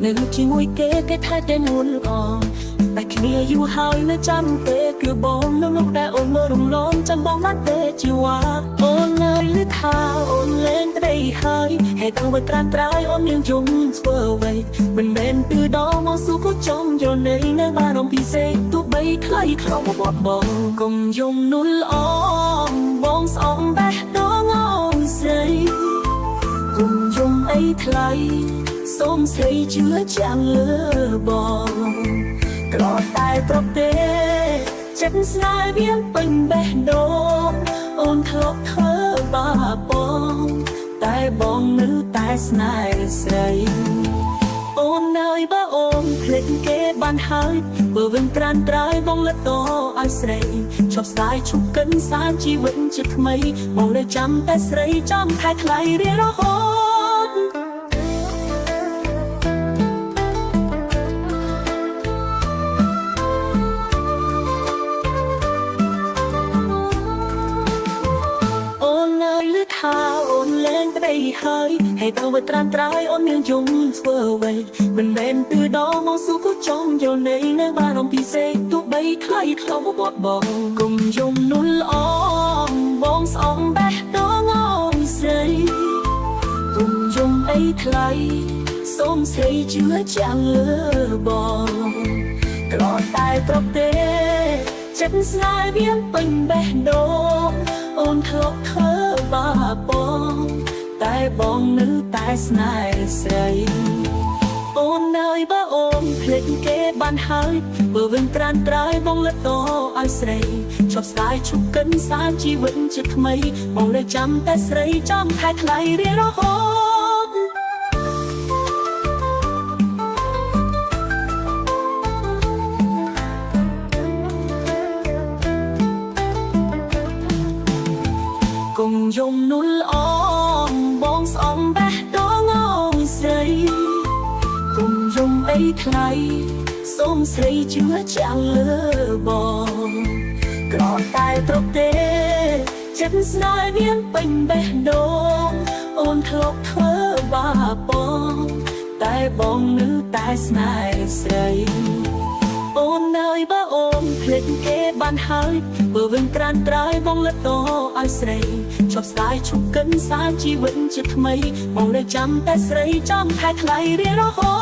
នៅជាមួយគេថាតែនួនល្អតែគ្នាយូរហើយនៅចាំទេគឺបងនៅតែអូនមើលរំលងចាំបងណាស់ទេជីវ៉ាអូននៅលឺថាអូនលែងប្តីហើយហេតុអ្វីត្រាំត្រៃអូនមានយំធ្វើអ្វីមិនមែនពីដងមកស៊ូក៏ចំយល់នៃនៅបារម្ភពិសេសទោះបីថ្លៃខ្លាំងបត់បងកុំយំនួនល្អបងស្អងបេះដូងអូនស្រីគុំយំអីថ្លៃសូមស្រីជឿចាំលើបងក្រតែប្រទេចិត្តស្នេហ៍មានពេញបេះដូងអូនធ្លាប់ធ្វើបាបបងតែបងនៅតែស្នេហ៍ស្រីអូននៅបើអូនភ្លេចគេបានហើយបើវិញត្រានត្រៃបងលិតតឲ្យស្រីឈប់ស្ដាយឈប់កិនសានជីវិតជាថ្មីបងនៅចាំតែស្រីចាំខែថ្លៃរៀងរហូតអូននៅលឺថាអូនលែងប្តីហើយហេតុអ្វីត្រាំត្រៃអូនមានយំធ្វើអ្វីមិនមែនពីដងមកស៊ូក៏ចំយល់នៃនៅបារម្ភពិសេសទោះបីថ្លៃខ្លាំងបត់បងគុំយំនួនល្អបងស្អងបេះដូងអូនស្រីគុំយំអីថ្លៃសូមស្រីជឿចាំលើបងក្រតែប្រទេចិត្តស្នេហ៍មានពេញបេះដូងអូនធ្លាប់ធ្វើបាបបងតែបងនៅតែស្នេហ៍ស្រីអូននៅបើអូនភ្លេចគេបានហើយបើវិញត្រានត្រៃបងលិតតឲ្យស្រីឈប់ស្ដាយឈប់កិនសានជីវិតជាថ្មីបងនៅចាំតែស្រីចាំខែថ្លៃរៀងរហូតកុំយំនួនល្អបងស្អងបេះដូងអូនស្រីគុំយំអីថ្លៃសូមស្រីជឿចាំលើបងក្រតែប្រទេចិត្តស្នេហ៍មានពេញបេះដូងអូនធ្លាប់ធ្វើបាបបងតែបងនៅតែស្នេហ៍ស្រីអូននៅបើអូនភ្លេចគេបានហើយបើវិញត្រានត្រៃបងលិតតឲ្យស្រីឈប់ស្ដាយឈប់កិនសានជីវិតជាថ្មីបងនៅចាំតែស្រីចាំខែថ្លៃរៀងរហូត